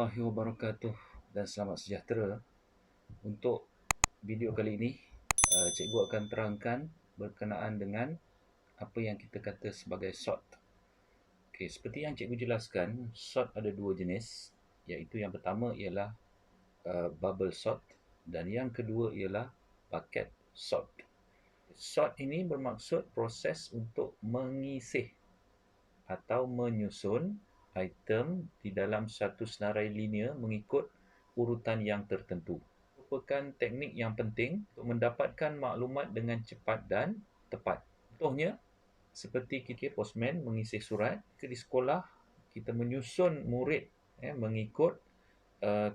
warahmatullahi wabarakatuh dan selamat sejahtera. Untuk video kali ini, cikgu akan terangkan berkenaan dengan apa yang kita kata sebagai sort. Okey, seperti yang cikgu jelaskan, sort ada dua jenis, iaitu yang pertama ialah bubble sort dan yang kedua ialah bucket sort. Sort ini bermaksud proses untuk mengisih atau menyusun item di dalam satu senarai linear mengikut urutan yang tertentu. Merupakan teknik yang penting untuk mendapatkan maklumat dengan cepat dan tepat. Contohnya, seperti kita postman mengisi surat, di sekolah kita menyusun murid mengikut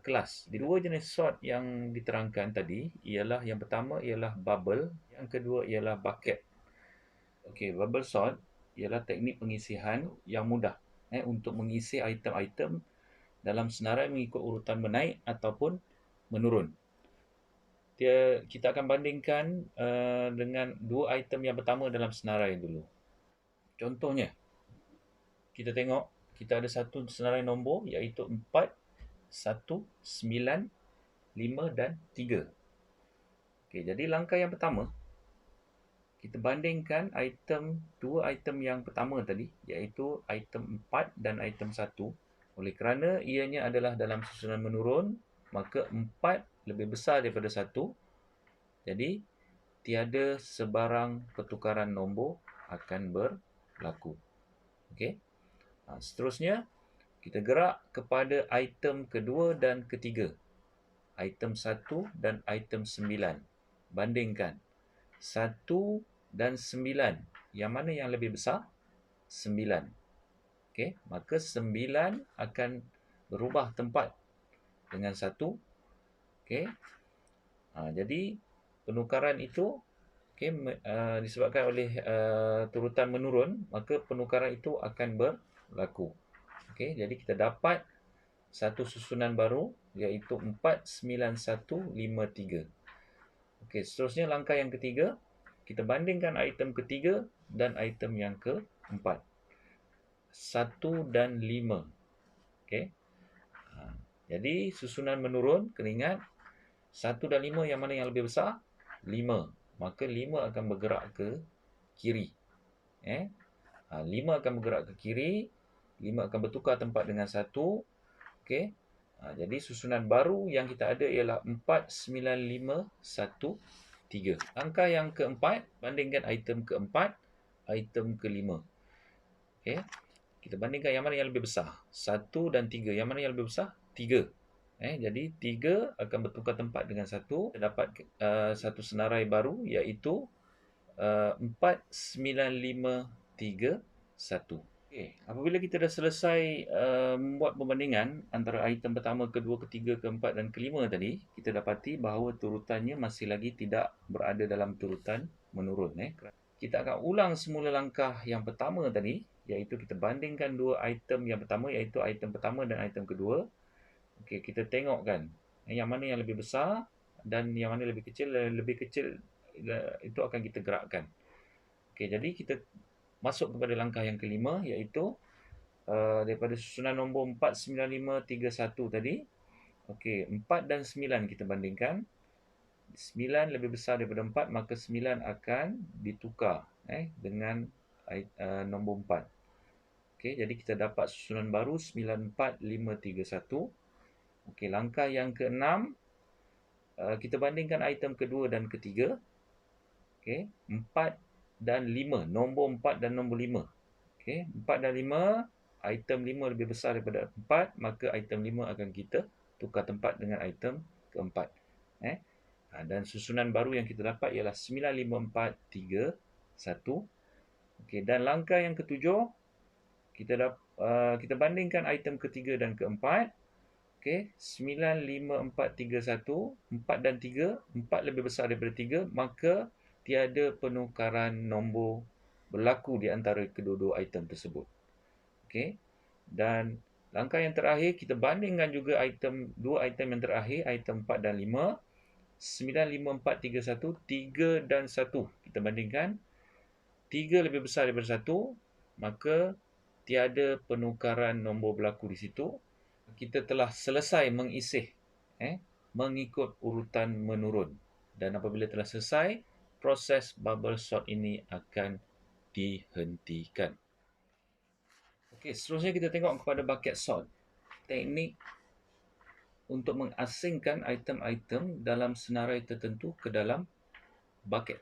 kelas. Dua jenis sort yang diterangkan tadi ialah yang pertama ialah bubble, yang kedua ialah bucket. Okey, bubble sort ialah teknik pengisihan yang mudah untuk mengisi item-item dalam senarai mengikut urutan menaik ataupun menurun. Kita akan bandingkan dengan dua item yang pertama dalam senarai dulu. Contohnya, kita tengok kita ada satu senarai nombor iaitu 4, 1, 9, 5 dan 3. Okey, jadi langkah yang pertama, kita bandingkan dua item yang pertama tadi, iaitu item 4 dan item 1. Oleh kerana ianya adalah dalam susunan menurun, maka 4 lebih besar daripada 1. Jadi, tiada sebarang pertukaran nombor akan berlaku. Okey. Seterusnya, kita gerak kepada item kedua dan ketiga. Item 1 dan item 9. Bandingkan. 1 dan 9. Yang mana yang lebih besar? 9. Okey, maka 9 akan berubah tempat dengan 1. Okey. Jadi penukaran itu disebabkan oleh turutan menurun, maka penukaran itu akan berlaku. Okey, jadi kita dapat satu susunan baru iaitu 4, 9, 1, 5, 3. Okey, seterusnya langkah yang ketiga, kita bandingkan item ketiga dan item yang keempat. 1 dan 5. Okey. Jadi susunan menurun, kena ingat 1 dan 5 yang mana yang lebih besar? 5. Maka 5 akan bergerak ke kiri. 5 akan bergerak ke kiri, 5 akan bertukar tempat dengan 1. Okey. Jadi susunan baru yang kita ada ialah 4, 9, 5, 1, 3. Langkah yang keempat, bandingkan item keempat, item kelima. Okey. Kita bandingkan yang mana yang lebih besar. 1 dan 3. Yang mana yang lebih besar? 3. Jadi 3 akan bertukar tempat dengan 1. Kita dapat satu senarai baru iaitu 4, 9, 5, 3, 1. Okey, apabila kita dah selesai membuat perbandingan antara item pertama, kedua, ketiga, keempat dan kelima tadi, kita dapati bahawa turutannya masih lagi tidak berada dalam turutan menurun. Kita akan ulang semula langkah yang pertama tadi, iaitu kita bandingkan dua item yang pertama, iaitu item pertama dan item kedua. Okey, kita tengokkan yang mana yang lebih besar dan yang mana lebih kecil. Lebih kecil itu akan kita gerakkan. Okey, jadi kita masuk kepada langkah yang kelima, iaitu daripada susunan nombor 4, 9, 5, 3, 1 tadi. Okey, 4 dan 9 kita bandingkan. 9 lebih besar daripada 4, maka 9 akan ditukar dengan nombor 4. Okey, jadi kita dapat susunan baru 9, 4, 5, 3, 1. Okey, langkah yang keenam, kita bandingkan item kedua dan ketiga. Okey, 4 dan 5, nombor 4 dan nombor 5. Okey, 4 dan 5, item 5 lebih besar daripada 4, maka item 5 akan kita tukar tempat dengan item keempat. Dan susunan baru yang kita dapat ialah 9, 5, 4, 3, 1. Okey, dan langkah yang ketujuh, kita bandingkan item ketiga dan keempat. Okey, 9, 5, 4, 3, 1. 4 dan 3, 4 lebih besar daripada 3, maka tiada penukaran nombor berlaku di antara kedua-dua item tersebut. Okey, dan langkah yang terakhir, kita bandingkan juga dua item yang terakhir, item 4 dan 5. 9, 5, 4, 3, 1. 3 dan 1 kita bandingkan. 3 lebih besar daripada 1, maka tiada penukaran nombor berlaku di situ. kita telah selesai mengisih mengikut urutan menurun. Dan apabila telah selesai, proses bubble sort ini akan dihentikan. Okey, seterusnya kita tengok kepada bucket sort. Teknik untuk mengasingkan item-item dalam senarai tertentu ke dalam bucket.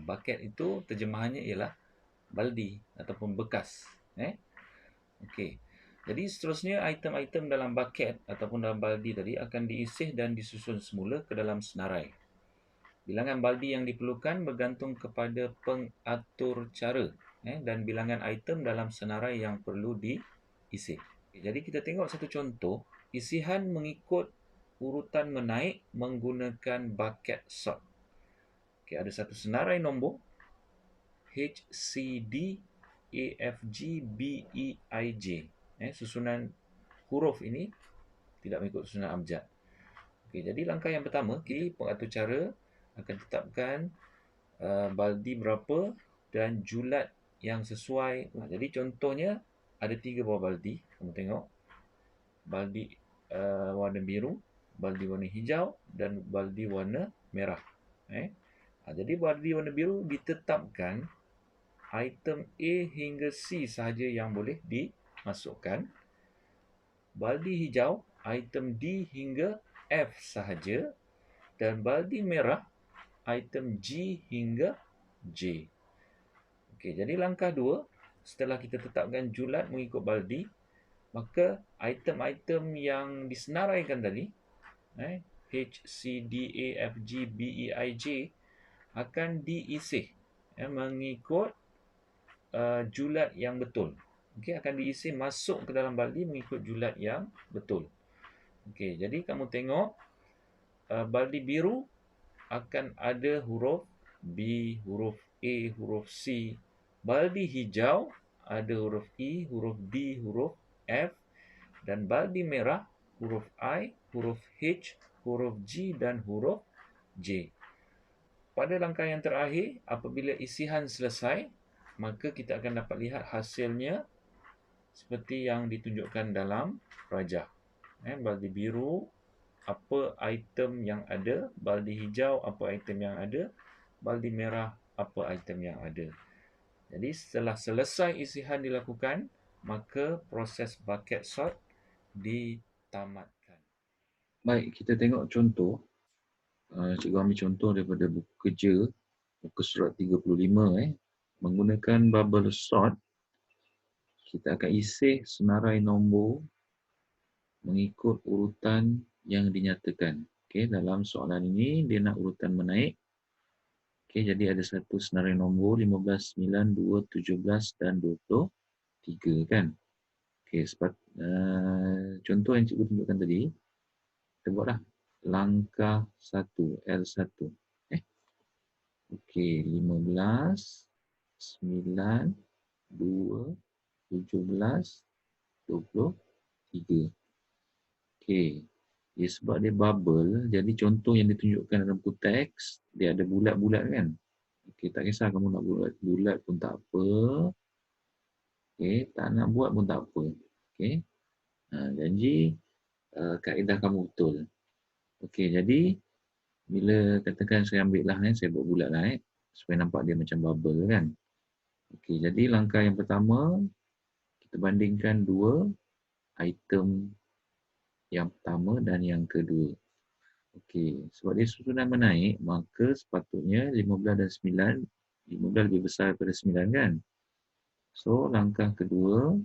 Bucket itu terjemahannya ialah baldi ataupun bekas. Okey. Jadi seterusnya item-item dalam bucket ataupun dalam baldi tadi akan diisih dan disusun semula ke dalam senarai. Bilangan baldi yang diperlukan bergantung kepada pengatur cara dan bilangan item dalam senarai yang perlu diisi. Jadi kita tengok satu contoh, isihan mengikut urutan menaik menggunakan bucket sort. Ada satu senarai nombor H, C, D, A, F, G, B, E, I, J. Susunan huruf ini tidak mengikut susunan abjad. Jadi langkah yang pertama, pengatur cara akan tetapkan baldi berapa dan julat yang sesuai. Jadi contohnya ada 3 buah baldi. Kamu tengok. Baldi warna biru, baldi warna hijau dan baldi warna merah. Jadi baldi warna biru ditetapkan item A hingga C sahaja yang boleh dimasukkan. Baldi hijau, item D hingga F sahaja. Dan baldi merah, item G hingga J. Jadi langkah 2, setelah kita tetapkan julat mengikut baldi, maka item-item yang disenaraikan tadi, H, C, D, A, F, G, B, E, I, J akan diisi mengikut julat yang betul. Akan diisi masuk ke dalam baldi mengikut julat yang betul. Jadi kamu tengok baldi biru akan ada huruf B, huruf A, huruf C. Baldi hijau ada huruf E, huruf D, huruf F. Dan baldi merah huruf I, huruf H, huruf G dan huruf J. Pada langkah yang terakhir, apabila isihan selesai, maka kita akan dapat lihat hasilnya seperti yang ditunjukkan dalam rajah. Baldi biru, apa item yang ada. Baldi hijau, apa item yang ada. Baldi merah, apa item yang ada. Jadi setelah selesai isihan dilakukan, maka proses bucket sort ditamatkan. Baik, kita tengok contoh. Cikgu ambil contoh daripada buku kerja, muka surat 35. Menggunakan bubble sort, kita akan isi senarai nombor mengikut urutan yang dinyatakan. Dalam soalan ini, dia nak urutan menaik. Jadi ada satu senarai nombor 15, 9, 2, 17 dan 23 kan. Contoh yang cikgu tunjukkan tadi, kita buatlah langkah 1, L1. 15, 9, 2, 17, 23. Sebab dia bubble, jadi contoh yang ditunjukkan dalam buku teks, dia ada bulat-bulat kan. Tak kisah kamu nak bulat pun tak apa. Tak nak buat pun tak apa. Janji kaedah kamu betul. Jadi bila katakan saya ambil lah, saya buat bulat lah supaya nampak dia macam bubble kan. Jadi langkah yang pertama, kita bandingkan dua item yang pertama dan yang kedua. Sebab dia susunan menaik, maka sepatutnya 15 dan 9, 15 lebih besar daripada 9 kan. So, langkah kedua,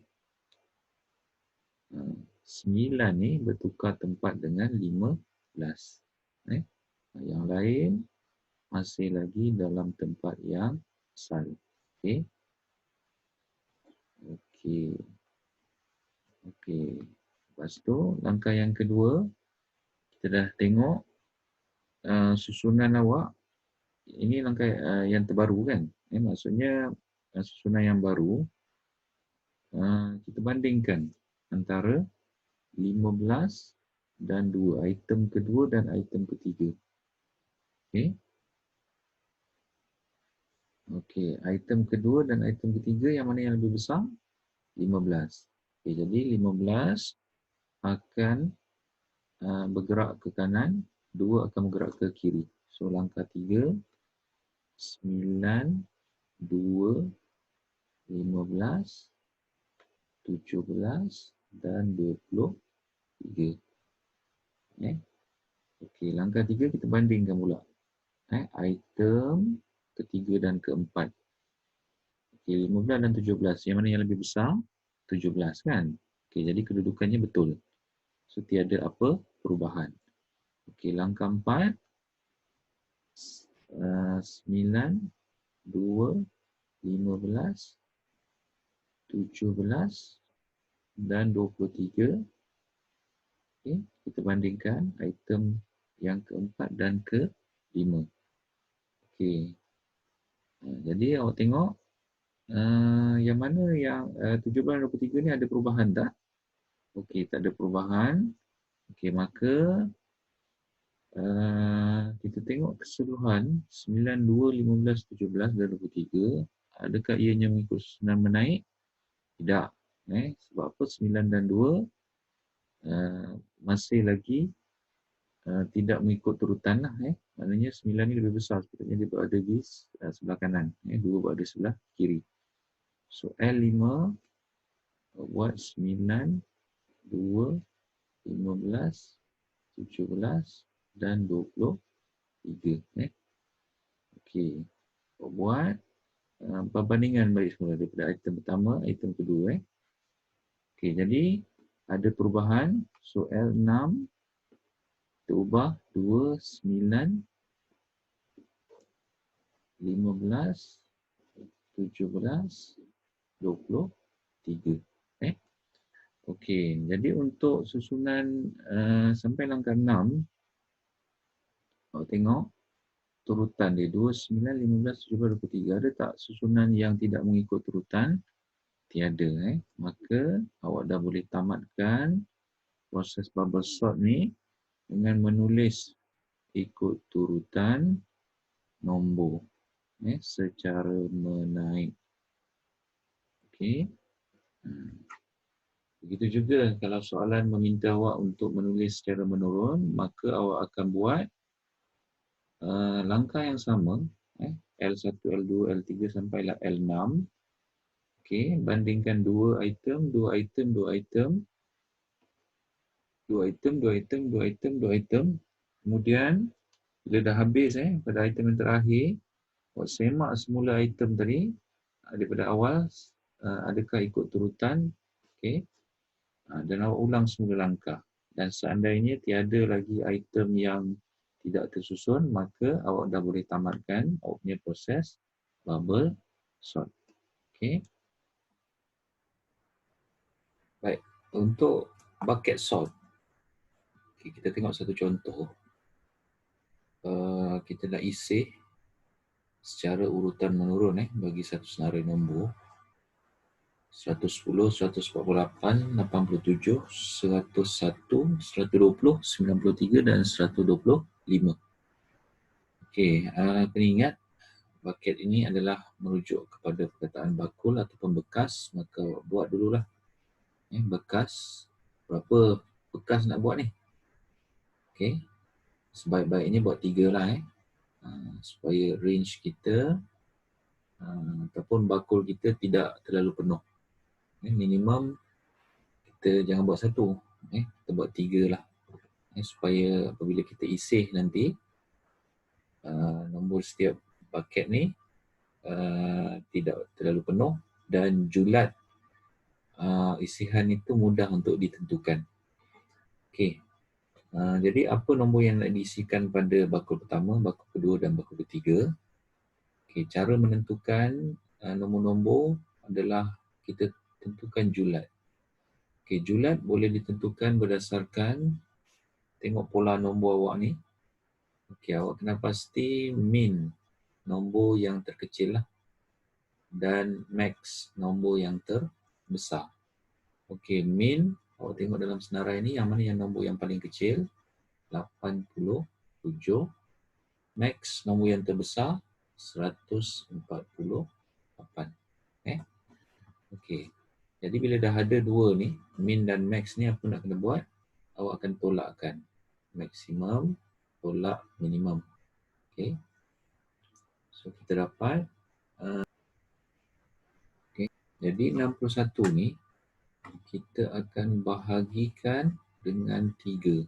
9 ni bertukar tempat dengan 15. Yang lain masih lagi dalam tempat yang asal. Lepas tu, langkah yang kedua, kita dah tengok susunan awak. Ini langkah yang terbaru kan. Maksudnya susunan yang baru, kita bandingkan antara 15 dan 2, item kedua dan item ketiga. Item kedua dan item ketiga yang mana yang lebih besar? 15. Jadi 15 akan bergerak ke kanan, 2 akan bergerak ke kiri. So langkah 3, 9, 2, 15, 17 dan 23. Okey, langkah 3 kita bandingkan pula. Item ketiga dan keempat. Okey, 15 dan 17. Yang mana yang lebih besar? 17 kan? Okey, jadi kedudukannya betul. So tiada apa perubahan. Okey, langkah 4, 9, 2, 15, 17 dan 23. Okey, kita bandingkan item yang keempat dan kelima. Okey. Jadi awak tengok yang mana yang 17 dan 23 ni ada perubahan tak? Okey, tak ada perubahan. Okey, maka kita tengok keseluruhan 9, 2, 15, 17 dan 23. Adakah ianya mengikut susunan menaik? Tidak. Sebab apa? 9 dan 2 masih lagi tidak mengikut turutan lah. Maknanya 9 ni lebih besar. Sepatutnya dia berada di sebelah kanan. 2 berada sebelah kiri. So L5 buat 9, 2, 15, 17 dan 23. Okey. Buat perbandingan balik semula daripada item pertama, item kedua. Okey, jadi ada perubahan. So L6 kita ubah 2, 9, 15, 17, 23. Okey, jadi untuk susunan sampai langkah 6, awak tengok turutan dia 2, 9, 15, 17, 23. Ada tak susunan yang tidak mengikut turutan? Tiada. Maka awak dah boleh tamatkan proses bubble sort ni dengan menulis ikut turutan nombor secara menaik. Okey. Begitu juga kalau soalan meminta awak untuk menulis secara menurun, maka awak akan buat langkah yang sama, L1, L2, L3 sampailah L6. Okey, bandingkan 2 item, 2 item, 2 item. 2 item, 2 item, 2 item, 2 item. Kemudian bila dah habis pada item yang terakhir, awak semak semula item tadi daripada awal, adakah ikut turutan. Okey. Dan awak ulang semula langkah. Dan seandainya tiada lagi item yang tidak tersusun, maka awak dah boleh tamatkan awak punya proses bubble sort. Okey. Baik, untuk bucket sort. Okay, kita tengok satu contoh. Kita nak isi secara urutan menurun bagi satu senarai nombor. 110, 148, 87, 101, 120, 93 dan 125. Okey, kena ingat bucket ini adalah merujuk kepada perkataan bakul ataupun bekas, maka buat dululah bekas. Berapa bekas nak buat ni? Okey. Sebaik-baiknya buat 3 lah supaya range kita ataupun bakul kita tidak terlalu penuh. Minimum kita jangan buat 1, kita buat 3 lah, supaya apabila kita isih nanti nombor setiap bucket ni tidak terlalu penuh dan julat isihan itu mudah untuk ditentukan. Okey. Jadi apa nombor yang nak diisikan pada bakul pertama, bakul kedua dan bakul ketiga? Okey, cara menentukan nombor-nombor adalah kita tentukan julat. Okey, julat boleh ditentukan berdasarkan tengok pola nombor awak ni. Okey, awak kena pasti min nombor yang terkecil lah dan max nombor yang terbesar. Okey, min awak tengok dalam senarai ni yang mana yang nombor yang paling kecil, 87. Max nombor yang terbesar 148. Okey. Jadi bila dah ada dua ni, min dan max ni, apa nak kena buat? awak akan tolakkan maksimum tolak minimum. Okey. So kita dapat jadi 61 ni kita akan bahagikan dengan 3.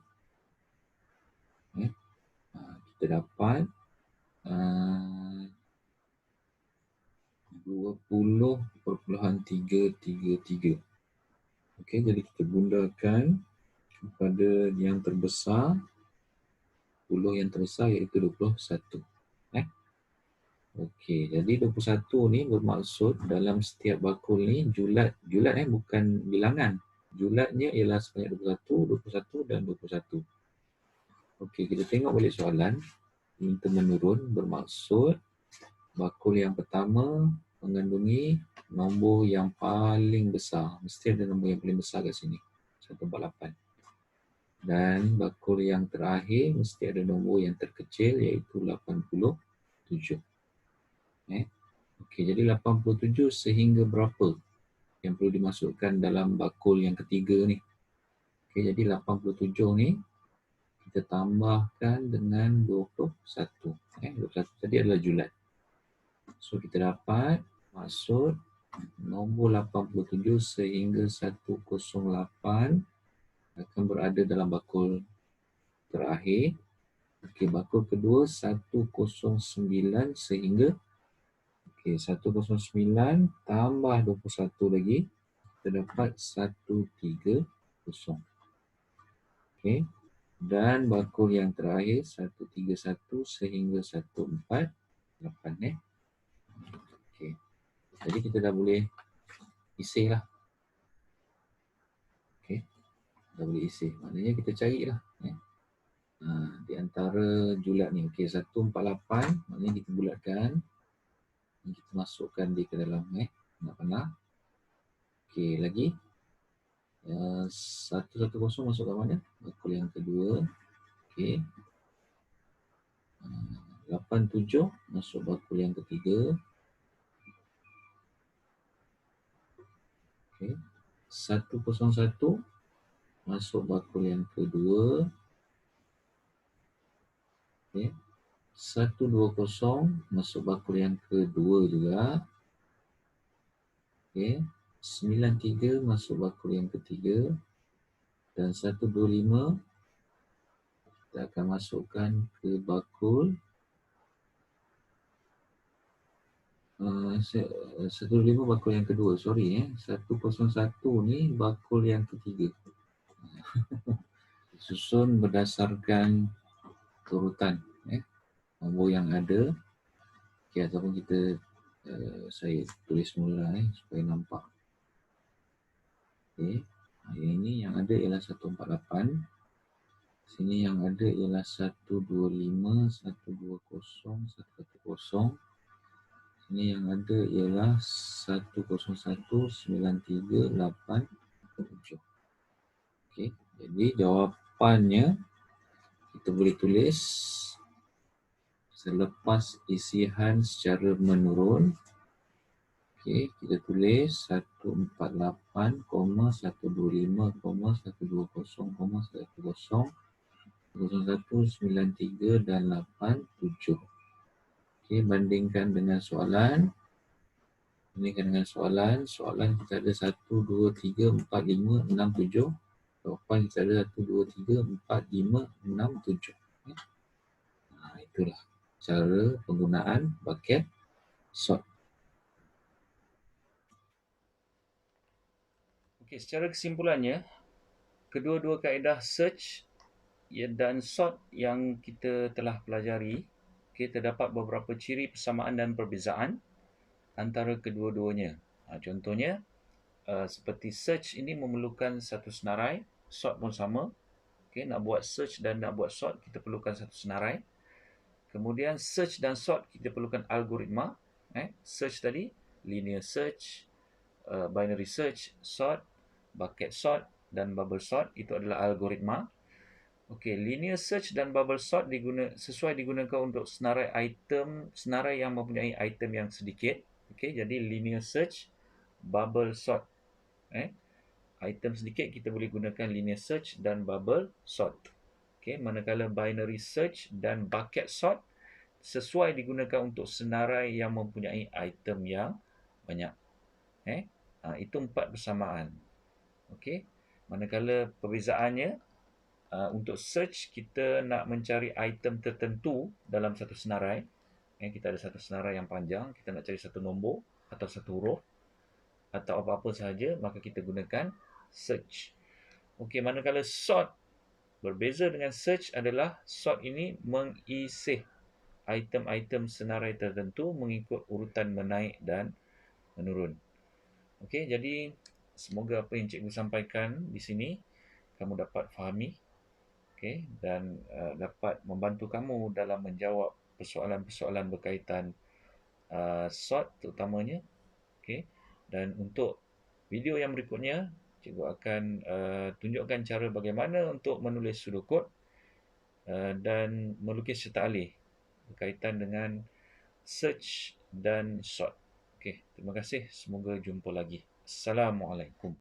Kita dapat 20.333. Okey, jadi kita bundakan kepada yang terbesar, 10 yang terbesar iaitu 21. Okey, jadi 21 ni bermaksud dalam setiap bakul ni julat bukan bilangan. Julatnya ialah sebanyak 21, 21 dan 21. Okey, kita tengok balik soalan. Minta menurun bermaksud bakul yang pertama mengandungi nombor yang paling besar. Mesti ada nombor yang paling besar kat sini. 148. Dan bakul yang terakhir mesti ada nombor yang terkecil iaitu 87. Okey, jadi 87 sehingga berapa yang perlu dimasukkan dalam bakul yang ketiga ni? Okey, jadi 87 ni kita tambahkan dengan 21. 21 tadi adalah julat. So kita dapat maksud nombor 87 sehingga 108 akan berada dalam bakul terakhir. Okey, bakul kedua 109 sehingga 109 tambah 21 lagi kita dapat 130. Okey. Dan bakul yang terakhir 131 sehingga 148 Okey. Jadi kita dah boleh isi lah. Okey. Dah boleh isi. Maknanya kita carilah di antara julat ni. Okey, 148 maknanya kita bulatkan. Kita masukkan dia ke dalam panah. Okey, lagi 110 masuk ke mana? Bakul yang kedua. Okey. 87 masuk bakul yang ketiga. Okey. 101 masuk bakul yang kedua. Okey. 120 masuk bakul yang kedua juga. Okey. 93 masuk bakul yang ketiga. Dan 125 kita akan masukkan ke bakul 125 bakul yang kedua. 101 ni bakul yang ketiga. Susun berdasarkan urutan nombor yang ada. Okey, ataupun kita saya tulis mula supaya nampak. Okey. Yang ini yang ada ialah 148. Sini yang ada ialah 125, 120, 110. Sini yang ada ialah 101, 93, 8, 7. Okey, jadi jawapannya kita boleh tulis selepas isihan secara menurun. Okey, kita tulis 148, 125, 120, 10, 01, 93 dan 87. Okey, bandingkan dengan soalan. Soalan kita ada 1, 2, 3, 4, 5, 6, 7. Jawapan kita ada 1, 2, 3, 4, 5, 6, 7. Itulah cara penggunaan bucket sort. Okey, secara kesimpulannya, kedua-dua kaedah search dan sort yang kita telah pelajari, kita dapat beberapa ciri persamaan dan perbezaan antara kedua-duanya. Contohnya, seperti search ini memerlukan satu senarai, sort pun sama. Okay, nak buat search dan nak buat sort, kita perlukan satu senarai. Kemudian search dan sort, kita perlukan algoritma. Search tadi, linear search, binary search, sort, bucket sort dan bubble sort, itu adalah algoritma. Okey, linear search dan bubble sort digunakan untuk senarai yang mempunyai item yang sedikit. Okey, jadi linear search, bubble sort. item sedikit, kita boleh gunakan linear search dan bubble sort. Okay, manakala binary search dan bucket sort sesuai digunakan untuk senarai yang mempunyai item yang banyak. Itu 4 bersamaan. Okay. Manakala perbezaannya, untuk search kita nak mencari item tertentu dalam satu senarai. Kita ada satu senarai yang panjang, kita nak cari satu nombor atau satu huruf atau apa-apa sahaja, maka kita gunakan search. Okey, manakala sort berbeza dengan search adalah sort ini mengisih item-item senarai tertentu mengikut urutan menaik dan menurun. Okey, jadi semoga apa yang cikgu sampaikan di sini kamu dapat fahami, okey, dan dapat membantu kamu dalam menjawab persoalan-persoalan berkaitan sort terutamanya. Okey, dan untuk video yang berikutnya cikgu akan tunjukkan cara bagaimana untuk menulis pseudocode dan melukis serta alih berkaitan dengan search dan sort. Okey, terima kasih. Semoga jumpa lagi. Assalamualaikum.